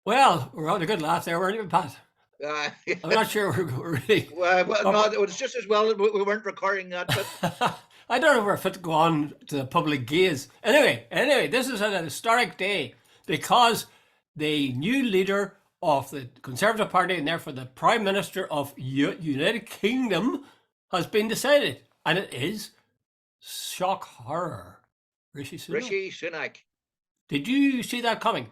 Well, we're having a good laugh there, weren't we, Pat? I'm Yeah. not sure we're really. Well, no, it was just as well that we weren't recording that. But I don't know if we're fit to go on to the public gaze. Anyway, this is an historic day because the new leader of the Conservative Party and therefore the Prime Minister of United Kingdom has been decided, and it is shock horror. Rishi Sunak. Rishi Sunak. Did you see that coming?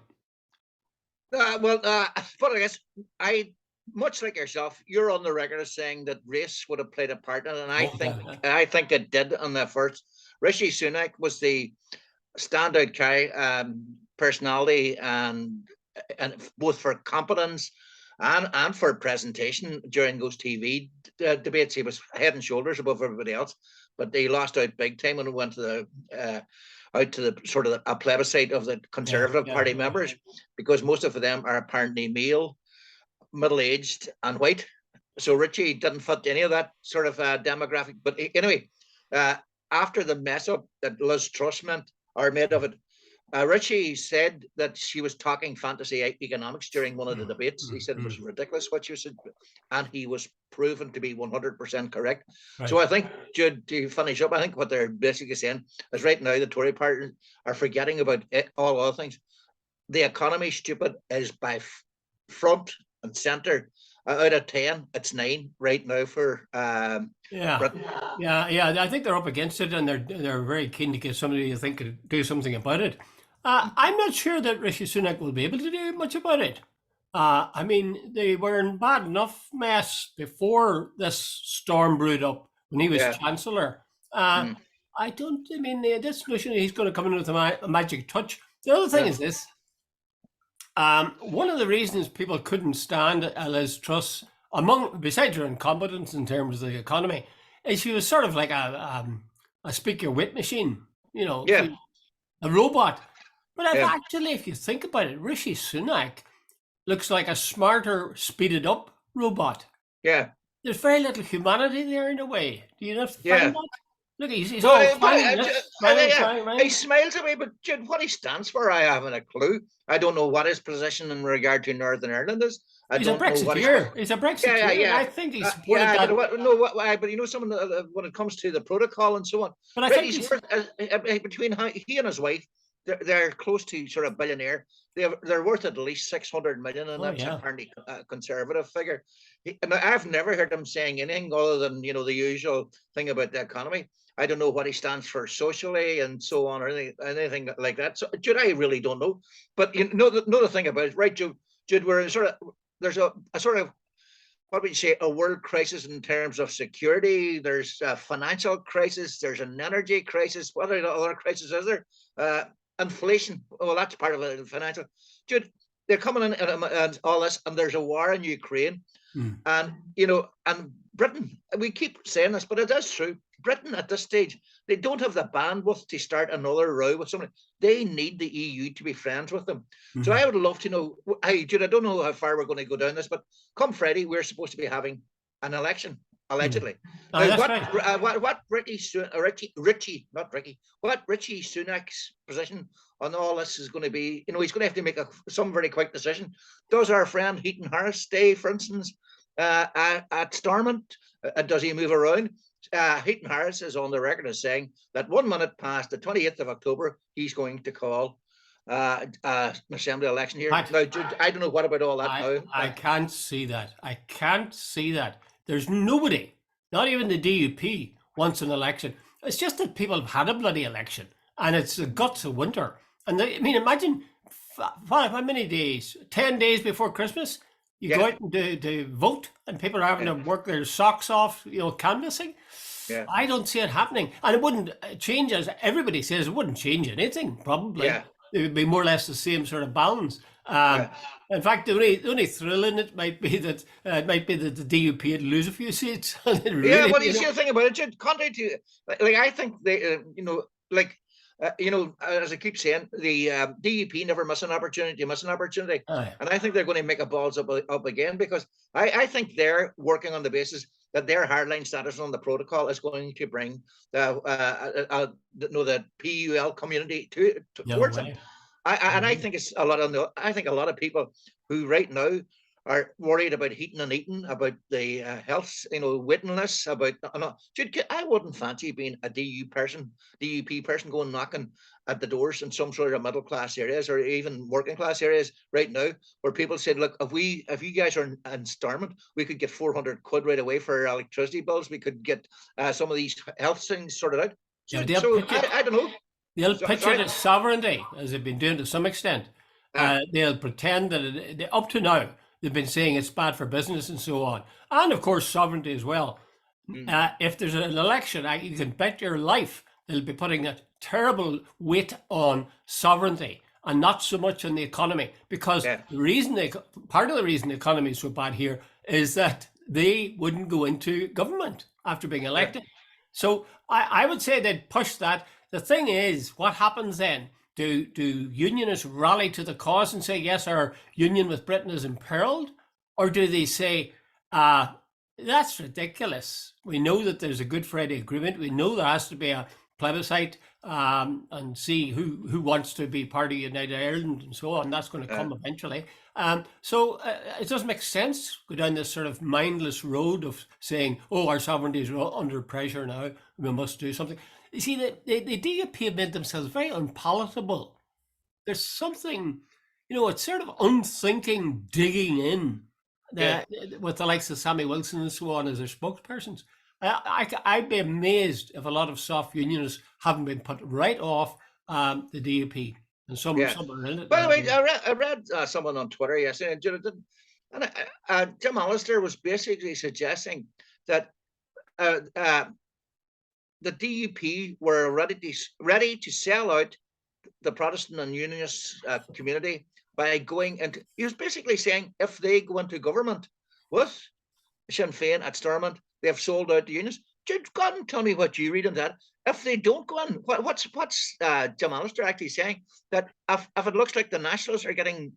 But I guess I, much like yourself, you're on the record as saying that race would have played a part in it, and I Oh, think yeah. I think it did on the first. Rishi Sunak was the standout guy, personality, and both for competence and for presentation during those TV debates. He was head and shoulders above everybody else, but he lost out big time when it went to the out to the sort of a plebiscite of the Conservative Party members, because most of them are apparently male, middle-aged, and white. So Richie didn't fit any of that sort of demographic. But anyway, uh, after the mess up that Liz Truss made of it, Richie said that she was talking fantasy economics during one of the debates. He said it was ridiculous what she said, and he was proven to be 100% correct. Right. So I think, Jude, to finish up, I think what they're basically saying is right now the Tory party are forgetting about all other things. The economy, stupid, is by front and centre. Out of 10, it's 9 right now for Britain. Yeah. I think they're up against it, and they're very keen to get somebody who think could do something about it. I'm not sure that Rishi Sunak will be able to do much about it. I mean, they were in bad enough mess before this storm brewed up when he was chancellor. I mean, this notion he's going to come in with a magic touch. The other thing is this. One of the reasons people couldn't stand Liz Truss, besides her incompetence in terms of the economy, is she was sort of like a speak your wit machine, a robot. But actually, if you think about it, Rishi Sunak looks like a smarter, speeded up robot. Yeah. There's very little humanity there in a way. Do you not find that? Look, he's all fine. He smiles at me, but Jude, what he stands for, I haven't a clue. I don't know what his position in regard to Northern Ireland is. He's a Brexiteer. He's a Brexiteer. Yeah. I think he's supported that. But you know, someone when it comes to the protocol and so on. But I think between he and his wife, they're close to sort of billionaire. They're worth at least 600 million, and that's apparently a conservative figure. And I've never heard him saying anything other than the usual thing about the economy. I don't know what he stands for socially and so on, or anything like that. So, Jude, I really don't know. But the thing about it, right, Jude? We're there's a sort of, what would you say, a world crisis in terms of security. There's a financial crisis. There's an energy crisis. What other crisis is there? Inflation. Well, that's part of it. Financial. Jude, they're coming in and all this, and there's a war in Ukraine, and Britain. We keep saying this, but it is true. Britain at this stage, they don't have the bandwidth to start another row with somebody. They need the EU to be friends with them. So I would love to know. Hey, Jude, I don't know how far we're going to go down this, but come Friday, we're supposed to be having an election, allegedly. What Rishi Sunak's position on all this is going to be? He's going to have to make some very quick decision. Does our friend Heaton Harris stay, for instance, at Stormont? Does he move around? Heaton Harris is on the record as saying that 1 minute past the 28th of October, he's going to call an assembly election here. Now, Jude, I don't know what about all that now. I can't see that. There's nobody, not even the DUP, wants an election. It's just that people have had a bloody election, and it's the guts of winter. And imagine how many days? 10 days before Christmas, you go out to vote, and people are having to work their socks off, canvassing. Yeah. I don't see it happening. And it wouldn't change, as everybody says, it wouldn't change anything, probably. Yeah. It would be more or less the same sort of balance. In fact, the only thrill in it might be that the DUP would lose a few seats. Really, you see the thing about it, contrary to, I think they, as I keep saying, the DUP never miss an opportunity. And I think they're going to make a balls up again, because I think they're working on the basis that their hardline status on the protocol is going to bring the PUL community towards them. And I think it's a lot on I think a lot of people who right now are worried about heating and eating, about the health, waiting lists, about. Dude, I wouldn't fancy being a DUP person going knocking at the doors in some sort of middle class areas or even working class areas right now, where people said, look, if you guys are in Stormont, we could get 400 quid right away for our electricity bills. We could get some of these health things sorted out. So, I don't know. They'll pitch it as sovereignty, as they've been doing to some extent. They'll pretend that up to now, they've been saying it's bad for business and so on. And of course, sovereignty as well. If there's an election, you can bet your life they'll be putting a terrible weight on sovereignty and not so much on the economy. Because part of the reason the economy is so bad here is that they wouldn't go into government after being elected. So I would say they'd push that. The thing is, what happens then? Do unionists rally to the cause and say, yes, our union with Britain is imperiled? Or do they say, that's ridiculous. We know that there's a Good Friday Agreement. We know there has to be a plebiscite and see who wants to be part of United Ireland and so on. That's going to come eventually. So it doesn't make sense to go down this sort of mindless road of saying, oh, our sovereignty is under pressure now. We must do something. You see, the DUP have made themselves very unpalatable. There's something, it's sort of unthinking digging in with the likes of Sammy Wilson and so on as their spokespersons. I'd be amazed if a lot of soft unionists haven't been put right off the DUP. And some are in it. By the way, I read someone on Twitter yesterday, and Jim Allister was basically suggesting that the DUP were ready to sell out the Protestant and Unionist community by going into. He was basically saying if they go into government with Sinn Féin at Stormont, they have sold out the unions. Jude, go on and tell me what you read on that. If they don't go in, what's Jim Allister actually saying? That if it looks like the Nationalists are getting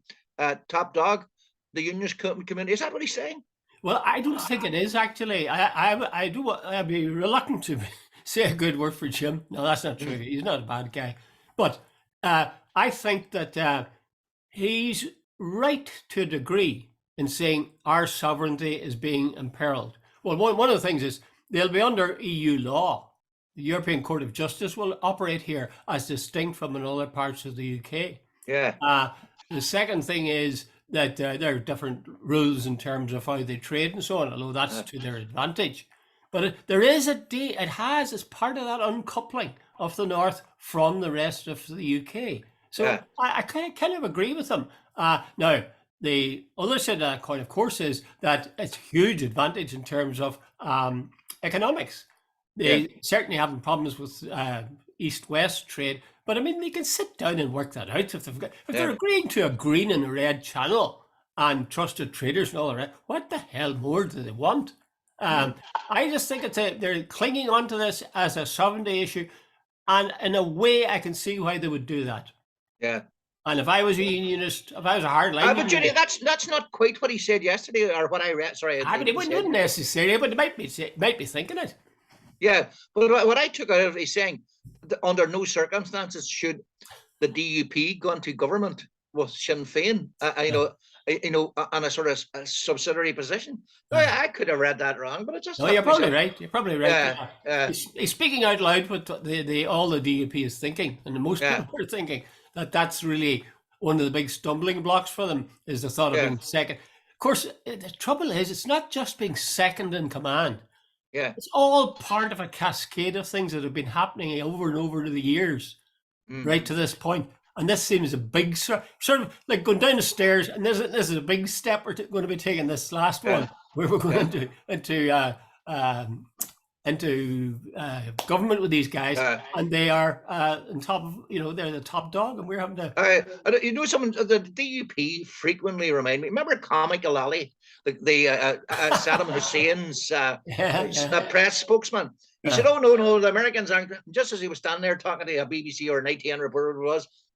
top dog, the unionist community, is that what he's saying? Well, I don't think it is actually. I'd be reluctant to say a good word for Jim. No, that's not true. He's not a bad guy. But I think that he's right to a degree in saying our sovereignty is being imperiled. Well, one of the things is they'll be under EU law. The European Court of Justice will operate here as distinct from in other parts of the UK. Yeah. The second thing is that there are different rules in terms of how they trade and so on, although that's to their advantage. But there is it has as part of that uncoupling of the North from the rest of the UK. So I kind of agree with them. Now, the other side of that coin, of course, is that it's a huge advantage in terms of economics. They certainly having problems with east-west trade, but I mean, they can sit down and work that out. If they're agreeing to a green and a red channel and trusted traders and all the rest, what the hell more do they want? I just think they're clinging onto this as a sovereignty issue, and in a way, I can see why they would do that. Yeah. And if I was a unionist, if I was a hardline, but Judy, that's not quite what he said yesterday, or what I read. Sorry, he wouldn't necessarily, but they might be thinking it. Yeah, but what I took out of it, he's saying that under no circumstances should the DUP go into government with Sinn Féin, on a sort of a subsidiary position. I could have read that wrong, but it just. No, you're probably right. You're probably right. He's speaking out loud what all the DUP is thinking, and most people are thinking that's really one of the big stumbling blocks for them is the thought of being second. Of course, the trouble is it's not just being second in command. Yeah, it's all part of a cascade of things that have been happening over and over to the years, right to this point. And this seems a big sort of like going down the stairs. And this is a big step we're going to be taking this last one, where we're going into government with these guys, and they are on top of they're the top dog, and we're having to. The DUP frequently remind me. Remember Comic Alali, the Saddam Hussein's press spokesman. He said, "Oh no, the Americans aren't." Just as he was standing there talking to a BBC or an ITN reporter,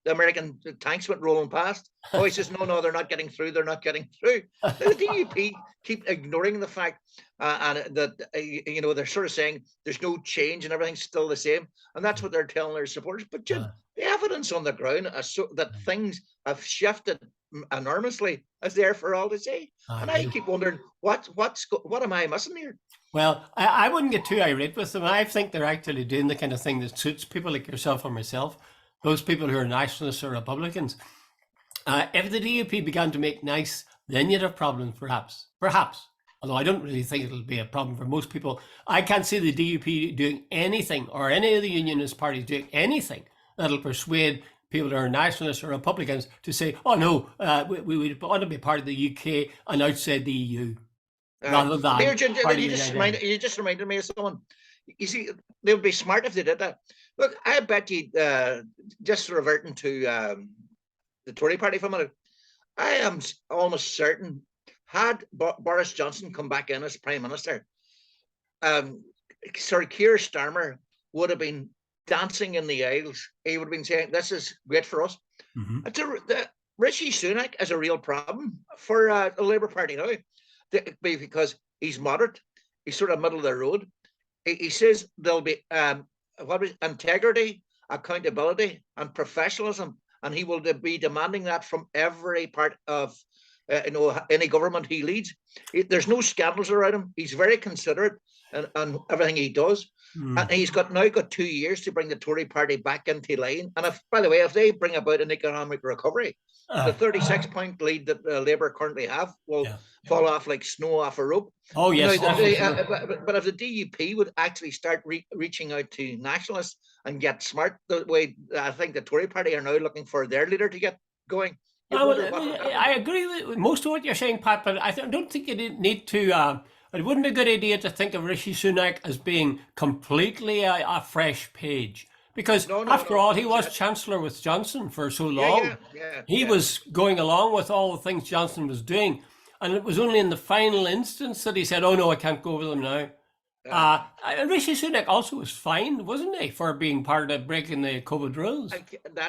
the American tanks went rolling past. Oh, he says, no, they're not getting through. They're not getting through. The DUP keep ignoring the fact and that, they're sort of saying there's no change and everything's still the same. And that's what they're telling their supporters. But Jim, the evidence on the ground that things have shifted enormously is there for all to see. And I keep wondering, what am I missing here? Well, I wouldn't get too irate with them. I think they're actually doing the kind of thing that suits people like yourself or myself, those people who are nationalists or Republicans. If the DUP began to make nice, then you'd have problems, perhaps. Although I don't really think it'll be a problem for most people. I can't see the DUP doing anything, or any of the unionist parties doing anything that'll persuade people who are nationalists or Republicans to say, oh no, we want to be part of the UK and outside the EU. Rather than you just reminded me of someone. You see, they would be smart if they did that. Look, I bet you, just reverting to the Tory party for a minute, I am almost certain, had Boris Johnson come back in as Prime Minister, Sir Keir Starmer would have been dancing in the aisles. He would have been saying, this is great for us. Rishi Sunak is a real problem for the Labour Party now, because he's moderate, he's sort of middle of the road. He says there'll be integrity, accountability, and professionalism, and he will be demanding that from every part of any government he leads. There's no scandals around him. He's very considerate and everything he does. And he's now got 2 years to bring the Tory party back into line. And by the way, if they bring about an economic recovery, the 36-point lead that Labour currently have will fall off like snow off a rope. Oh, yes. But if the DUP would actually start reaching out to nationalists and get smart, the way I think the Tory party are now looking for their leader to get going. I agree with most of what you're saying, Pat, but I don't think you need to... it wouldn't be a good idea to think of Rishi Sunak as being completely a fresh page. Because after all, he was Chancellor with Johnson for so long. He was going along with all the things Johnson was doing. And it was only in the final instance that he said, oh no, I can't go with them now. Rishi Sunak also was fined, wasn't he, for being part of breaking the COVID rules? I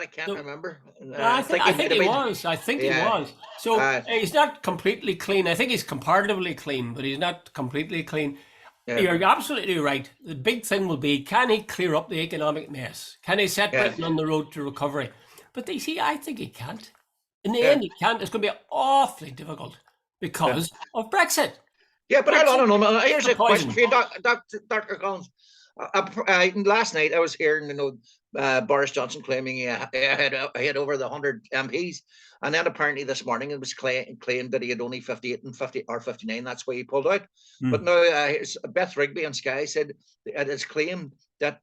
can't remember. I think he was. I think he was. So he's not completely clean. I think he's comparatively clean, but he's not completely clean. You're absolutely right. The big thing will be, can he clear up the economic mess? Can he set Britain on the road to recovery? But you see, I think he can't. In the end, he can't. It's going to be awfully difficult because of Brexit. Yeah, but hold on. Here's a question for you, Dr. Collins. Last night I was hearing, Boris Johnson claiming he had over the 100 MPs, and then apparently this morning it was claimed that he had only 58 and 50 or 59. That's why he pulled out. But now Beth Rigby on Sky said it is claimed that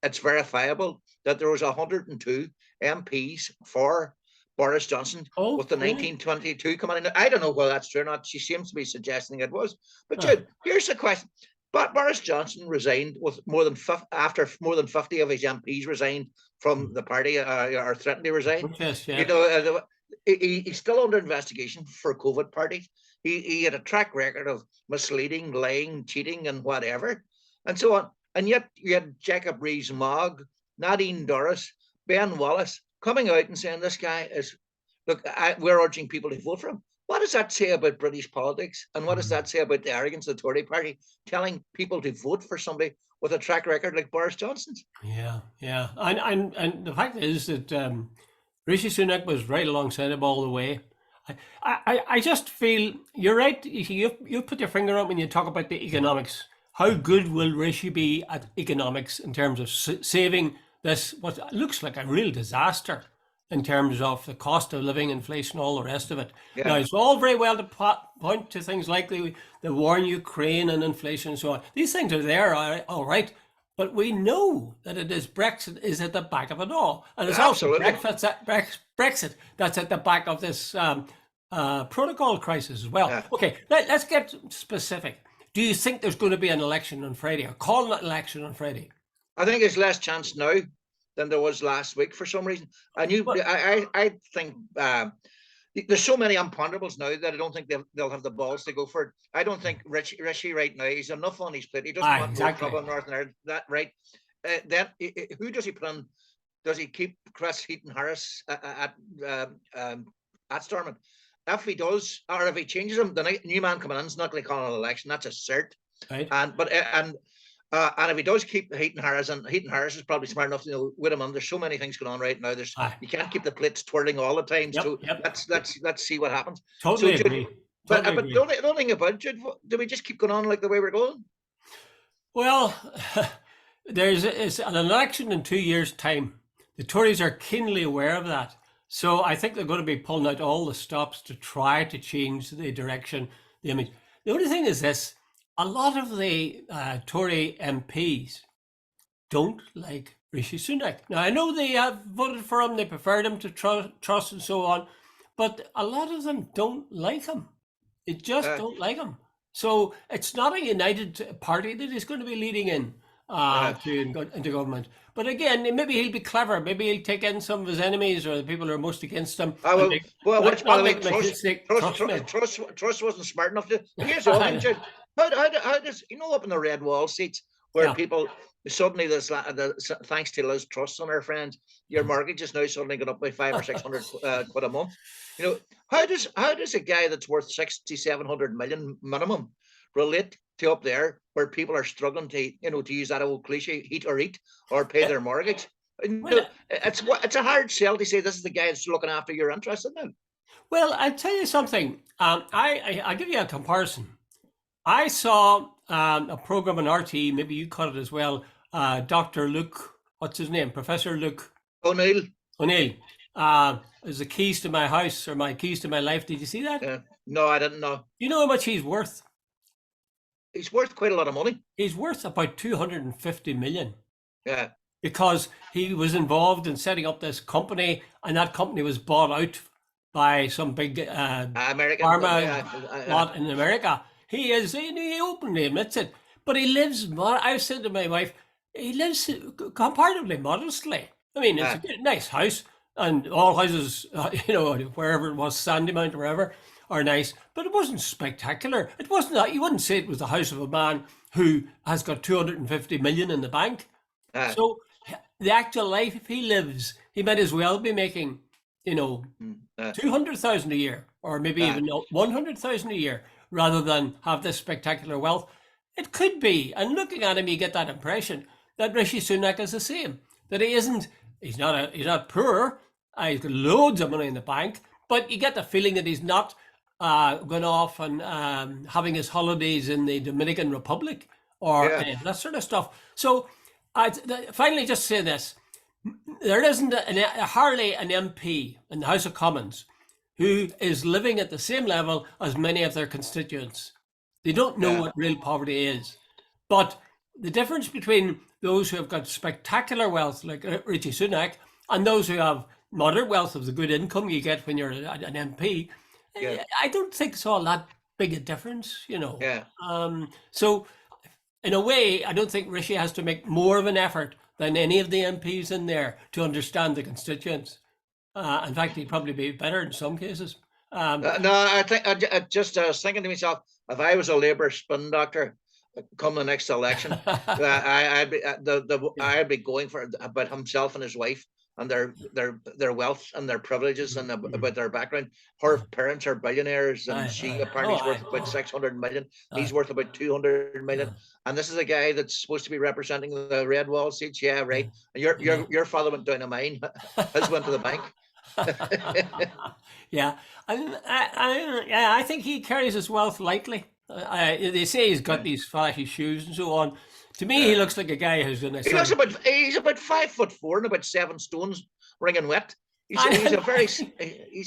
it's verifiable that there was 102 MPs for Boris Johnson with the 1922 coming in. I don't know whether that's true or not. She seems to be suggesting it was. But Jude, here's the question. But Boris Johnson resigned with after more than 50 of his MPs resigned from the party or threatened to resign. He's still under investigation for COVID parties. He had a track record of misleading, lying, cheating, and whatever, and so on. And yet you had Jacob Rees-Mogg, Nadine Dorris, Ben Wallace coming out and saying this guy is, we're urging people to vote for him. What does that say about British politics? And what does that say about the arrogance of the Tory party, telling people to vote for somebody with a track record like Boris Johnson's? Yeah. And the fact is that Rishi Sunak was right alongside him all the way. I just feel, you're right, you put your finger up when you talk about the economics. How good will Rishi be at economics in terms of saving this, what looks like a real disaster in terms of the cost of living, inflation, all the rest of it. Now, it's all very well to point to things like the war in Ukraine and inflation and so on. These things are there, all right, but we know that it is Brexit is at the back of it all. And it's also Brexit that's at the back of this protocol crisis as well. Okay, let's get specific. Do you think there's going to be an election on Friday, or call an election on Friday? I think there's less chance now than there was last week for some reason. I think there's so many imponderables now that I don't think they'll have the balls to go for it. I don't think Rishi right now, he's enough on his plate. He doesn't want more trouble in Northern Ireland. That right? Then who does he put in does he keep Chris Heaton Harris at Stormont? If he does, or if he changes him, the new man coming in is not going to call an election. That's a cert. Right. And if he does keep Heaton Harris, and Heaton Harris is probably smart enough to know with him on. There's so many things going on right now. You can't keep the plates twirling all the time. Yep, So yep. let's see what happens. Totally agree. But the only thing about Jude, do we just keep going on like the way we're going? Well, it's an election in 2 years' time. The Tories are keenly aware of that. So I think they're going to be pulling out all the stops to try to change the direction, the image. The only thing is this, a lot of the Tory MPs don't like Rishi Sunak. Now, I know they have voted for him, they preferred him to Truss and so on, but a lot of them don't like him. They just don't like him. So it's not a united party that he's going to be leading into government. But again, maybe he'll be clever. Maybe he'll take in some of his enemies or the people who are most against him. Which, by the way, Truss wasn't smart enough to. Here's the other thing, how does, up in the red wall seats where people suddenly, thanks to Liz Truss and her friends, your mortgage is now suddenly going up by 500 or 600 quid a month. How does a guy that's worth 600-700 million minimum relate to up there where people are struggling to use that old cliche, heat or eat, or pay their mortgage? It's a hard sell to say this is the guy that's looking after your interests, isn't it? Well, I'll tell you something. I'll give you a comparison. I saw a program on RT, maybe you caught it as well, Dr. Luke, what's his name? Professor Luke O'Neill. Is the keys to my house or my keys to my life. Did you see that? No, I didn't know. You know how much he's worth? He's worth quite a lot of money. He's worth about 250 million. Yeah. Because he was involved in setting up this company, and that company was bought out by some big American pharma lot in America. He openly admits it. But he lives, I said to my wife, he lives comparatively modestly. I mean, it's a nice house, and all houses, wherever it was, Sandymount or wherever, are nice, but it wasn't spectacular. It wasn't that. You wouldn't say it was the house of a man who has got 250 million in the bank. So the actual life he lives, he might as well be making, 200,000 a year, or maybe even 100,000 a year, rather than have this spectacular wealth. It could be, and looking at him, you get that impression that Rishi Sunak is the same. That he's not poor. He's got loads of money in the bank, but you get the feeling that he's not going off and having his holidays in the Dominican Republic or that sort of stuff. So finally, just say this. There isn't hardly an MP in the House of Commons who is living at the same level as many of their constituents. They don't know what real poverty is. But the difference between those who have got spectacular wealth, like Rishi Sunak, and those who have moderate wealth of the good income you get when you're an MP, I don't think it's all that big a difference, So in a way, I don't think Rishi has to make more of an effort than any of the MPs in there to understand the constituents. In fact, he'd probably be better in some cases. No, I think I was thinking to myself, if I was a Labour spin doctor come the next election, I'd be going for about himself and his wife and their wealth and their privileges and about their background. Her parents are billionaires, and she apparently is worth about 600 million. He's worth about 200 million. And this is a guy that's supposed to be representing the red wall seats. Yeah, right. And your father went down a mine. His went to the bank. I think he carries his wealth lightly. They say he's got these flashy shoes and so on. To me, he looks like a guy who's going to. He's about 5'4" and about 7 stones, wringing wet. He's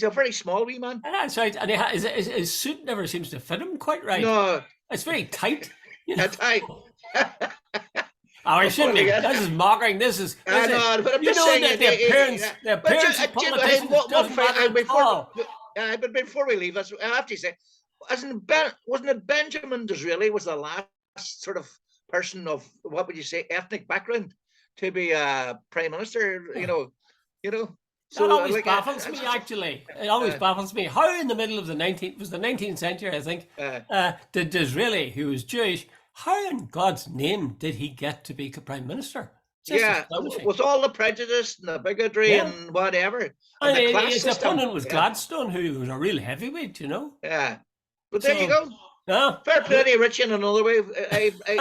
a very small wee man. That's right, and his suit never seems to fit him quite right. No, it's very tight. Tight. I shouldn't be. This is mocking. This is. I know, but I'm just saying that the appearance of politicians doesn't matter at all. But before we leave, I have to say, wasn't it Benjamin Disraeli was the last sort of person of, what would you say, ethnic background to be prime minister? So that always baffles me, actually. It always baffles me. How in the middle of the 19th century, I think, did Disraeli, who was Jewish, how in God's name did he get to be prime minister? Yeah, with all the prejudice and the bigotry and whatever, and the class his system. opponent was Gladstone, who was a real heavyweight, you know. Yeah, but there you go. Yeah. Fair play to Richie in another way.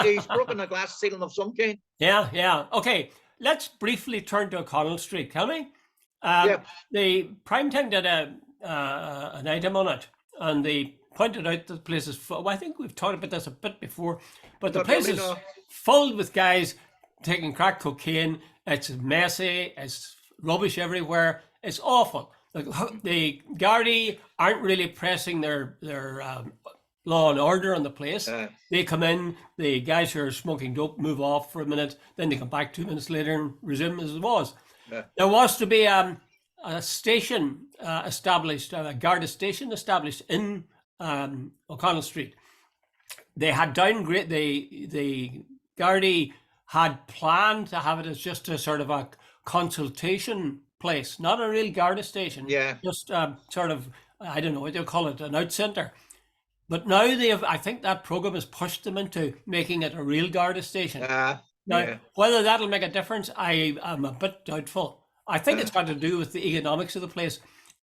He's broken a glass ceiling of some kind. Yeah. Okay, let's briefly turn to O'Connell Street, can we? The Primetime did an item on it, and they pointed out the place is full. Well, I think we've talked about this a bit before, but the place is filled with guys taking crack cocaine. It's messy. It's rubbish everywhere. It's awful. The Gardaí aren't really pressing their law and order on the place. They come in, the guys who are smoking dope move off for a minute, then they come back 2 minutes later and resume as it was. There was to be a station established, a Garda station established in O'Connell Street. They had downgraded, the Gardaí had planned to have it as just a sort of a consultation place, not a real Garda station. Just sort of, I don't know what they'll call it, an out centre. But now I think that program has pushed them into making it a real Garda station. Whether that'll make a difference, I am a bit doubtful. I think it's got to do with the economics of the place.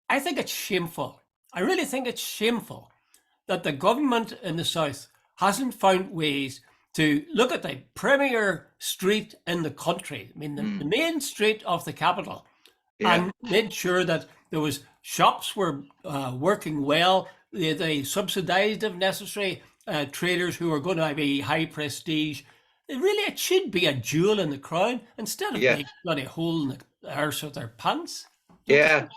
I think it's shameful. I really think it's shameful that the government in the South hasn't found ways to look at the premier street in the country. I mean, the main street of the capital, and made sure that there was shops were working well. They subsidised, if necessary, traders who are going to be high prestige. It should be a jewel in the crown instead of a bloody hole in the arse of their pants. Jude,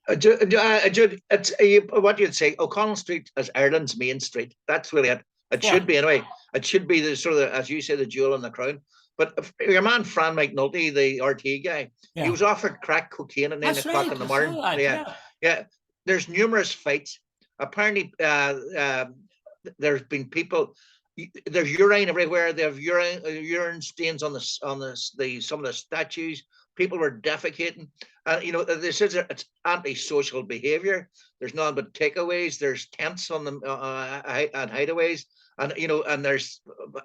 it's what you'd say. O'Connell Street is Ireland's main street. That's really it. It should be anyway. It should be the sort of, as you say, the jewel in the crown. But your man Fran McNulty, the RT guy, he was offered crack cocaine at 9 o'clock in the morning. There's numerous fights. Apparently, there's been people. There's urine everywhere. They have urine stains on some of the statues. People were defecating. This is it's antisocial behaviour. There's nothing but takeaways. There's tents on them and hideaways, and there's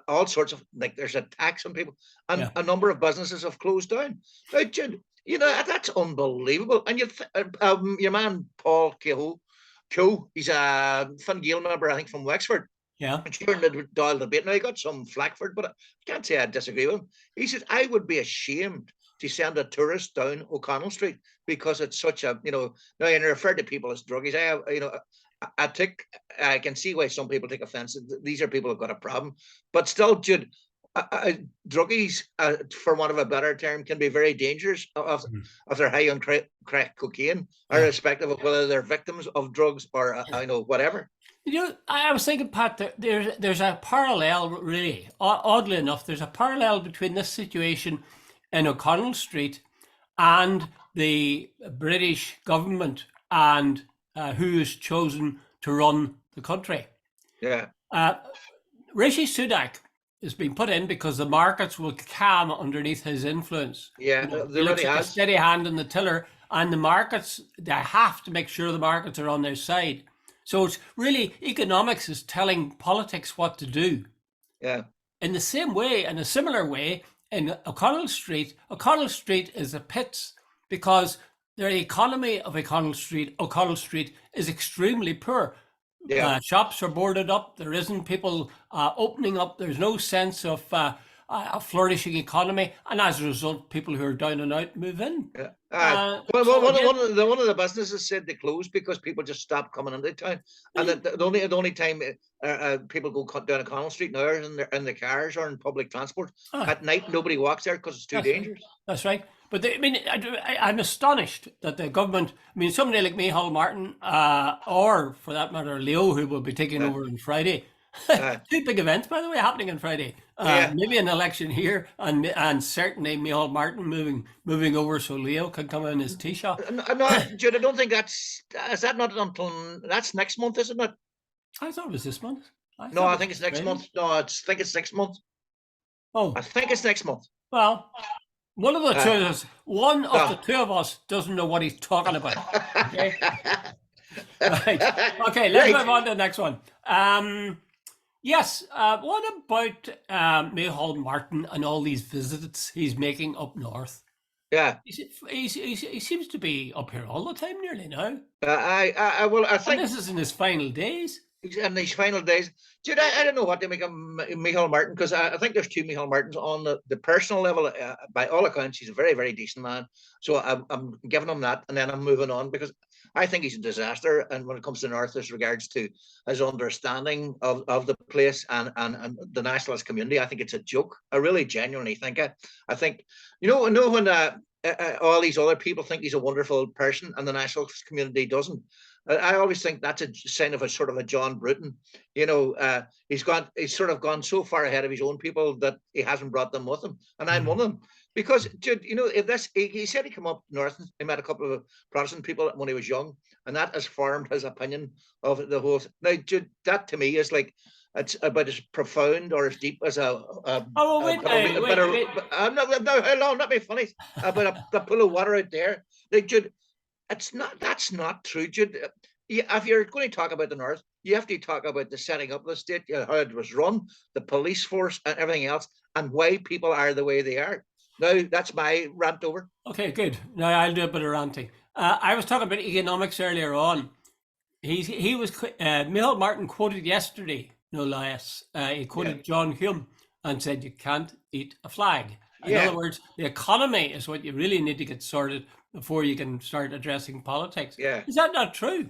all sorts of there's attacks on people, and a number of businesses have closed down. That's unbelievable. And your man Paul Micheål, he's a Fine Gael member, I think, from Wexford. During the Dáil debate, now he got some flack for it, but I can't say I disagree with him. He says, I would be ashamed to send a tourist down O'Connell Street because it's such a, now I refer to people as druggies. I can see why some people take offense. These are people who've got a problem, but still, Jude, druggies, for want of a better term, can be very dangerous if they're high on crack cocaine, irrespective of whether they're victims of drugs or whatever. I was thinking, Pat, that there's a parallel, really. Oddly enough, there's a parallel between this situation in O'Connell Street and the British government and who is chosen to run the country. Rishi Sunak is being put in because the markets will calm underneath his influence. He looks like a steady hand in the tiller, and the markets, they have to make sure the markets are on their side. So it's really, economics is telling politics what to do. In the same way, in a similar way, in O'Connell Street is a pits because the economy of O'Connell Street is extremely poor. Shops are boarded up. There isn't people opening up. There's no sense of a flourishing economy, and as a result, people who are down and out move in. One of the businesses said they closed because people just stopped coming into town, and the only time people go down O'Connell Street now is in the cars or in public transport. At night, nobody walks there because it's too dangerous. That's right. But I'm astonished that the government, somebody like Micheål Martin, or for that matter, Leo, who will be taking over on Friday. Two big events, by the way, happening on Friday. Maybe an election here, and certainly Micheål Martin moving over so Leo can come in his tea shop. No, Jude, I don't think that's not until that's next month, isn't it? I thought it was this month. I think it's next month. No, I think it's next month. Oh, I think it's next month. Well, one of the two of us doesn't know what he's talking about. Okay, right. Okay, let's move on to the next one. Yes. What about Micheål Martin and all these visits he's making up north? Yeah. He seems to be up here all the time nearly now. Well, I And think this is in his final days. in these final days, dude, I don't know what to make of Micheål Martin, because I think there's two Micheål Martins. On the personal level. By all accounts, he's a very, very decent man. So I'm giving him that, and then I'm moving on, because I think he's a disaster. And when it comes to North, as regards to his understanding of the place and the nationalist community, I think it's a joke. I really genuinely think it. I think, when all these other people think he's a wonderful person and the nationalist community doesn't. I always think that's a sign of a sort of a John Bruton. He's sort of gone so far ahead of his own people that he hasn't brought them with him, and I'm one of them. Because, Jude, if this, he said he came up north and he met a couple of Protestant people when he was young, and that has formed his opinion of the whole. Now, Jude, that to me is like, it's about as profound or as deep as Oh, wait, wait. I'm not, no, hello, not be funny. About a pull of water out there. Like, Jude, that's not true, Jude. If you're going to talk about the North, you have to talk about the setting up of the state, how it was run, the police force, and everything else, and why people are the way they are. Now, that's my rant over. Okay, good. Now I'll do a bit of ranting. I was talking about economics earlier on. He was Micheål Martin quoted yesterday, no less. He quoted John Hume and said you can't eat a flag. In other words, the economy is what you really need to get sorted before you can start addressing politics. Yeah. Is that not true?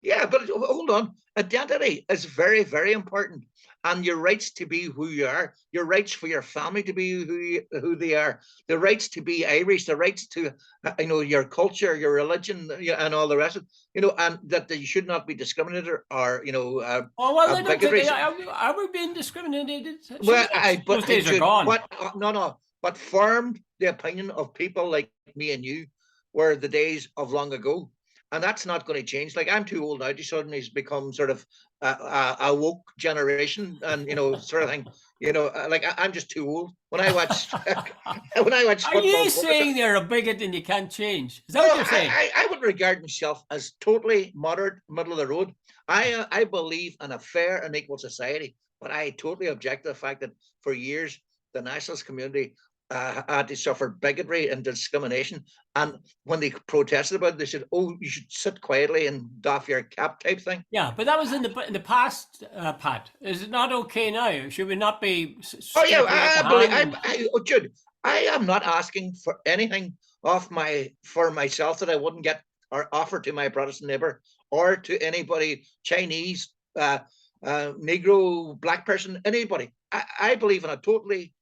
Yeah, but hold on. Identity is very, very important, and your rights to be who you are, your rights for your family to be who they are, the rights to be Irish, the rights to your culture, your religion, and all the rest of it. And that you should not be discriminated or Oh well, I don't bigotry. think are we being discriminated? Well, those days are gone. But formed the opinion of people like me and you were the days of long ago. And that's not going to change. Like, I'm too old now to suddenly become sort of a woke generation, and sort of thing. Like, I'm just too old. When I watch Are you saying they're a bigot and you can't change? Is that what you're saying? I would regard myself as totally moderate, middle of the road. I believe in a fair and equal society, but I totally object to the fact that for years the nationalist community had to suffer bigotry and discrimination. And when they protested about it, they said, "Oh, you should sit quietly and doff your cap," type thing. Yeah, but that was in the past, Pat. Is it not okay now? Should we not be? Oh yeah, Jude, I am not asking for anything for myself that I wouldn't get or offer to my Protestant neighbor or to anybody, Chinese, Negro, black person, anybody. I believe in a totally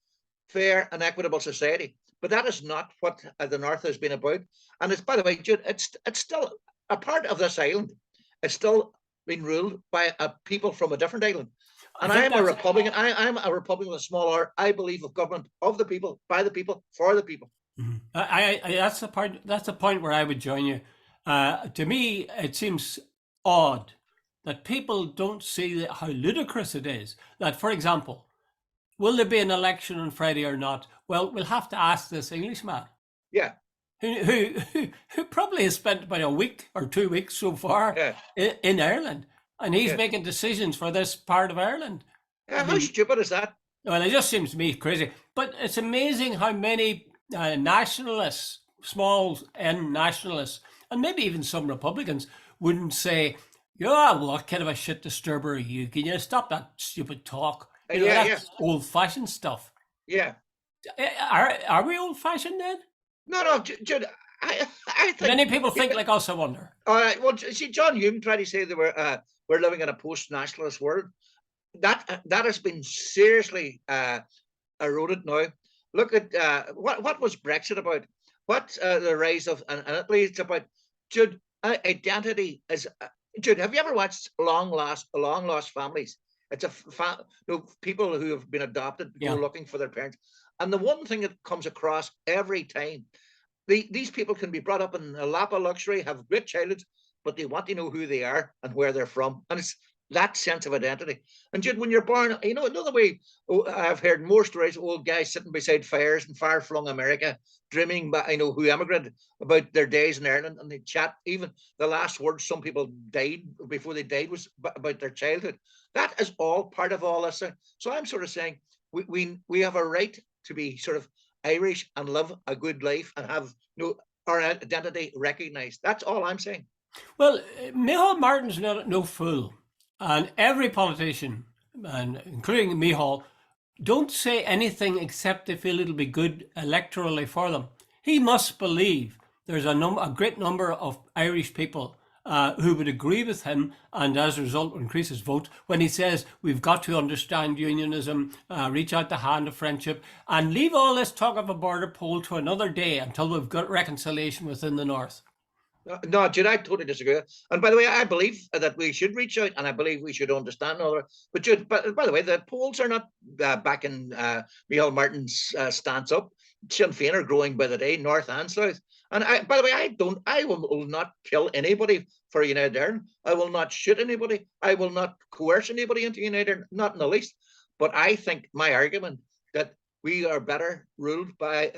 fair and equitable society, but that is not what the North has been about. And it's, by the way, Jude, it's still a part of this island. It's still being ruled by a people from a different island. And I'm a Republican. I'm a Republican with a small r. I believe of government of the people, by the people, for the people. Mm-hmm. That's the part. That's the point where I would join you. To me, it seems odd that people don't see how ludicrous it is. That, for example, will there be an election on Friday or not? Well, we'll have to ask this Englishman. Yeah. Who probably has spent about a week or 2 weeks so far in Ireland, and he's making decisions for this part of Ireland. How stupid is that? Well, it just seems to me crazy. But it's amazing how many nationalists, small n nationalists, and maybe even some Republicans wouldn't say, "Yeah, what kind of a shit disturber are you? Can you stop that stupid talk?" That's old-fashioned stuff. Yeah. Are we old-fashioned then? No, Jude. I think many people think like us. I wonder. All right. Well, see, John Hume tried to say that we're living in a post-nationalist world. That has been seriously eroded now. Look at what was Brexit about? What the rise of and it leads about. Jude, identity is. Jude, have you ever watched Long Lost Families? It's people who have been adopted go looking for their parents. And the one thing that comes across every time, these people can be brought up in a lap of luxury, have great childhoods, but they want to know who they are and where they're from. And that sense of identity. And Jude, when you're born, you know, another way, I've heard more stories, old guys sitting beside fires in far-flung America, dreaming, you know, who emigrated, about their days in Ireland, and they chat. Even the last words some people died before they died was about their childhood. That is all part of all this. So I'm sort of saying we have a right to be sort of Irish and live a good life and have, you know, our identity recognised. That's all I'm saying. Well, Micheål Martin's no fool, and every politician, and including Micheål, don't say anything except they feel it'll be good electorally for them. He must believe there's a great number of Irish people who would agree with him, and as a result increase his vote when he says we've got to understand unionism, reach out the hand of friendship, and leave all this talk of a border poll to another day until we've got reconciliation within the North. No, Jude, I totally disagree. And by the way, I believe that we should reach out, and I believe we should understand other. But Jude, but by the way, the polls are not backing Micheål Martin's stance up. Sinn Féin are growing by the day, north and south. And by the way, I will not kill anybody for United Ireland. I will not shoot anybody. I will not coerce anybody into United Ireland, not in the least. But I think my argument that we are better ruled by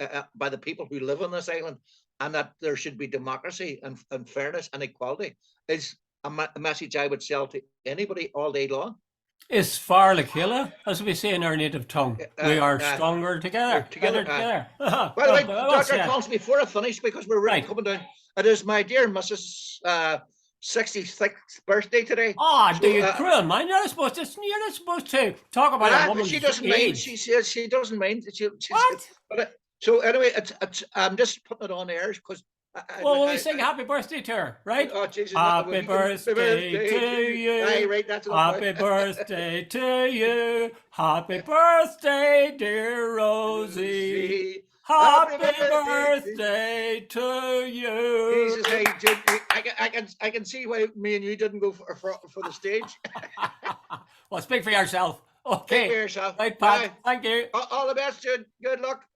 the people who live on this island, and that there should be democracy and fairness and equality, is a message I would sell to anybody all day long. Is far Lakila, as we say in our native tongue. We are stronger together. Together. By the way, Doctor calls me before I finish, because we're really coming down. It is my dear Mrs. 66th birthday today. Oh, so, do you cruel mind? You're not supposed to talk about a woman. She doesn't mind. She says she doesn't mind. What? So anyway, I'm just putting it on air because. Well, we sing happy birthday to her, right? Oh, Jesus, happy birthday to you. Aye, right, that's happy birthday to you. Happy birthday, dear Rosie. Happy birthday to you. Jesus, hey, I can see why me and you didn't go for the stage. Well, speak for yourself. Okay. Speak for yourself. Right, Pat. Bye. Thank you. All the best, Jude. Good luck.